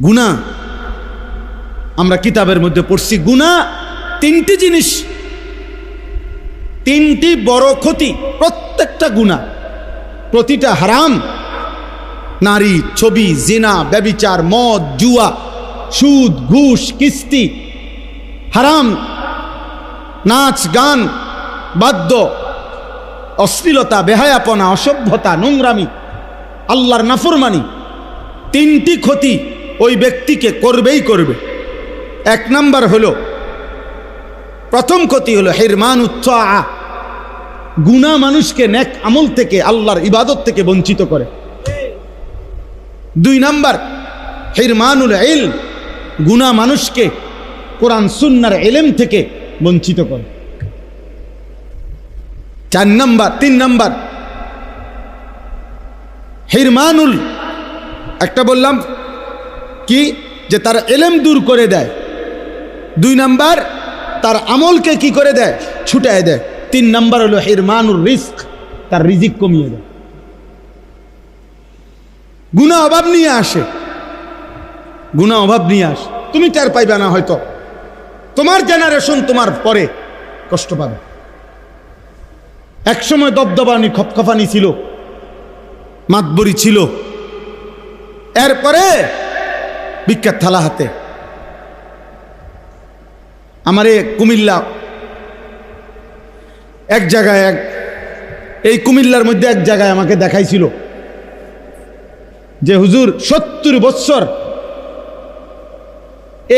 গুনাহ আমরা কিতাবের মধ্যে পড়ছি, গুনাহ তিনটি জিনিস, তিনটি বড় ক্ষতি। প্রত্যেকটা গুনাহ, প্রতিটা হারাম। নারী, ছবি, জিনা, ব্যভিচার, মদ, জুয়া, সুদ, ঘুষ, কিস্তি, হারাম, নাচ, গান, বাদ্য, অশ্লীলতা, বেহায়াপনা, অসভ্যতা, নোংরামি, আল্লাহর নাফরমানি, তিনটি ক্ষতি ওই ব্যক্তিকে করবেই করবে। এক নাম্বার হলো, প্রথম ক্ষতি হলো হিরমানুত তাআ, গুনাহ মানুষকে নেক আমল থেকে, আল্লাহর ইবাদত থেকে বঞ্চিত করে। দুই নাম্বার হিরমানুল ইলম, গুনাহ মানুষকে কোরআন সুন্নাহর ইলম থেকে বঞ্চিত করে। তিন নাম্বার হিরমানুল, একটা বললাম কি যে তার ইলম দূর করে দেয়। দুই নাম্বার তার আমলকে কি করে দেয়, ছুটায় দেয়। তিন নাম্বার হলো হিরমানুর রিজক, তার রিজিক কমিয়ে দেয়। গুনাহ অভাব নিয়ে আসে, গুনাহ অভাব নিয়ে আসে। তুমি টের পাইবে না, হয়তো তোমার জেনারেশন তোমার পরে কষ্ট পাবে। একসময় দবদবানি খপখপানি ছিল, মাতবরি ছিল, এরপরে বিখ্যাত থালা হাতে। আমারে কুমিল্লা এক জায়গায়, এই কুমিল্লার মধ্যে এক জায়গায় আমাকে দেখাইছিল যে হুজুর 70 বছর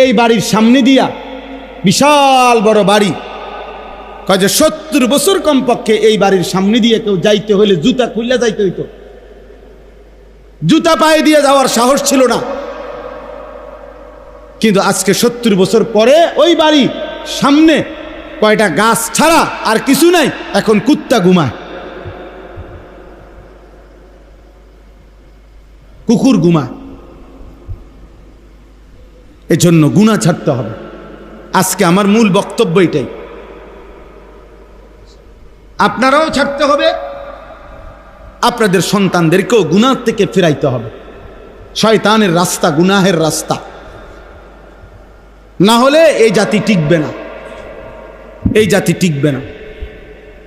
এই বাড়ির সামনে দিয়া, বিশাল বড় বাড়ি, কয় যে 70 বছর কমপক্ষে এই বাড়ির সামনে দিয়ে কেউ যাইতে হলে জুতা খুললে যাইতে হইতো, জুতা পায়ে দিয়ে যাওয়ার সাহস ছিল না। কিন্তু আজকে 70 বছর পরে ওই বাড়ি সামনে কয়টা গাছ ছাড়া আর কিছু নাই, এখন কুত্তা ঘুমায়, কুকুর ঘুমায়। এজন্য গুনাহ ছাড়তে হবে। আজকে আমার মূল বক্তব্য এটাই, আপনারাও ছাড়তে হবে, আপনাদের সন্তানদেরকেও গুনাহ থেকে ফিরাইতে হবে। শয়তানের রাস্তা গুনাহের রাস্তা, না হলে এই জাতি টিকবে না, এই জাতি টিকবে না।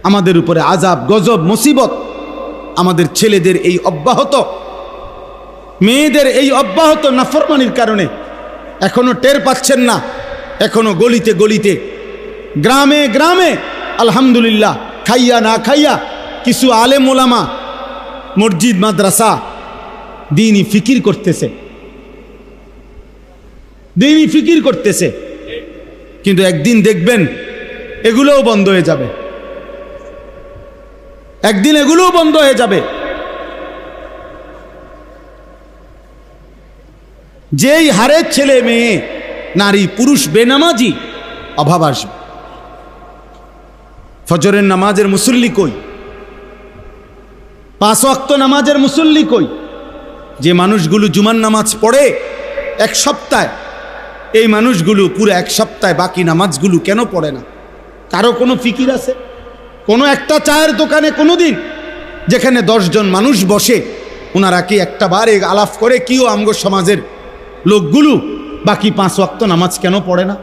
আমাদের উপরে আযাব, গজব, মুসিবত আমাদের ছেলেদের এই অব্যাহত, মেয়েদের এই অব্যাহত নাফরমানির কারণে এখনো টের পাচ্ছেন না। এখনো গলিতে গলিতে, গ্রামে গ্রামে আলহামদুলিল্লাহ খাইয়া না খাইয়া কিছু আলেম ওলামা মসজিদ মাদ্রাসা দ্বীনি ফিকির করতেছে, দ্বীনি ফিকির করতেছে। কিন্তু একদিন দেখবেন এগুলোও বন্ধ হয়ে যাবে, একদিন এগুলোও বন্ধ হয়ে যাবে। যেই হারে ছেলে মেয়ে, নারী পুরুষ বেনামাজি, অভাব আসবে। ফজরের নামাজের মুসল্লি কই, 5 ওয়াক্ত নামাজের মুসল্লি কই? যে মানুষগুলো জুমার নামাজ পড়ে এক সপ্তাহে, এই মানুষগুলো পুরো এক সপ্তাহে বাকি নামাজগুলো কেন পড়ে না? কারো কোনো ফিকির আছে? কোনো একটা চায়ের দোকানে কোনোদিন যেখানে 10 জন মানুষ বসে, ওনারা কি একটা বারে আলাপ করে কিও আমগো সমাজের লোকগুলো বাকি 5 ওয়াক্ত নামাজ কেন পড়ে না?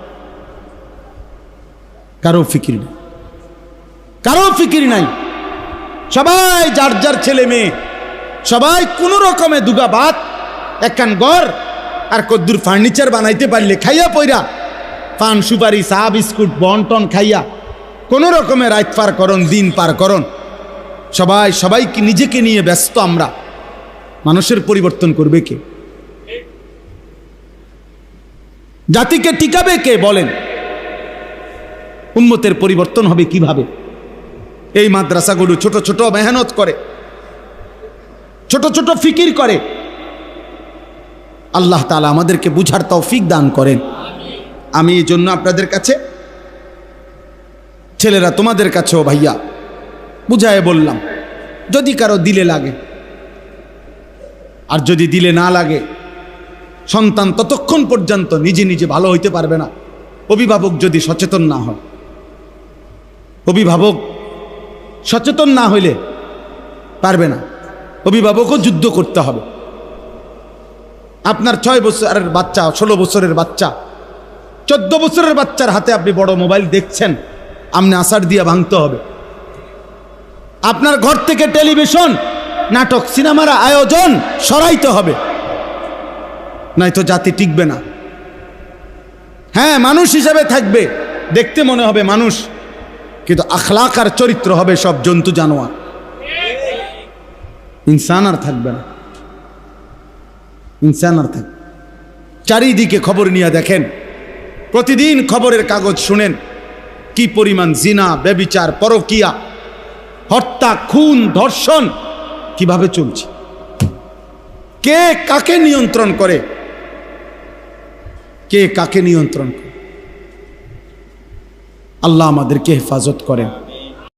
কারো ফিকির নেই, কারো ফিকির নাই। সবাই যার যার ছেলে মেয়ে, সবাই কোনো রকমে দুগা ভাত, একখান ঘর আর কদ্দুর ফার্নিচার বানাইতে পারলে খাইয়া পইরা, পান সুপারি চা বিস্কুট বন্টন খাইয়া কোনো রকমে রাত পার করন, দিন পার করন। সবাই সবাইকে নিজেকে নিয়ে ব্যস্ত। আমরা মানুষের পরিবর্তন করবে কে? জাতিকে টিকাবে কে? বলেন। উম্মতের পরিবর্তন হবে কিভাবে? এই মাদ্রাসাগুলো ছোট ছোট মেহনত করে, ছোট ছোট ফিকির করে। আল্লাহ তাআলা আমাদেরকে বুঝার তৌফিক দান করেন। আমি এই জন্য আপনাদের কাছে, ছেলেরা তোমাদের কাছেও ভাইয়া বুঝায় বললাম, যদি কারো দিলে লাগে, আর যদি দিলে না লাগে, সন্তান ততক্ষণ পর্যন্ত নিজে নিজে ভালো হইতে পারবে না অভিভাবক যদি সচেতন না হয়। অভিভাবক সচেতন না হইলে পারবে না, অভিভাবকও যুদ্ধ করতে হবে। আপনার 6 বছরের বাচ্চা, 16 বছরের বাচ্চা, 14 বছরের বাচ্চার হাতে আপনি বড় মোবাইল দেখছেন, আপনি আসার দিয়া ভাঙতে হবে। আপনার ঘর থেকে টেলিভিশন, নাটক, সিনেমার আয়োজন সরাইতে হবে, নয়তো জাতি টিকবে না। হ্যাঁ, মানুষ হিসেবে থাকবে, দেখতে মনে হবে মানুষ, কিন্তু আখলাক আর চরিত্র হবে সব জন্তু জানোয়ার, ইনসান আর থাকবে না, ইনসান আর থাকবে। চারিদিকে খবর নিয়ে দেখেন, প্রতিদিন খবরের কাগজ শুনেন কি পরিমাণ জিনা, ব্যভিচার, পরকিয়া, হত্যা, খুন, ধর্ষণ কিভাবে চলছে, কে কাকে নিয়ন্ত্রণ করে, কে কাকে নিয়ন্ত্রণ করে। আল্লাহ আমাদেরকে হেফাজত করেন।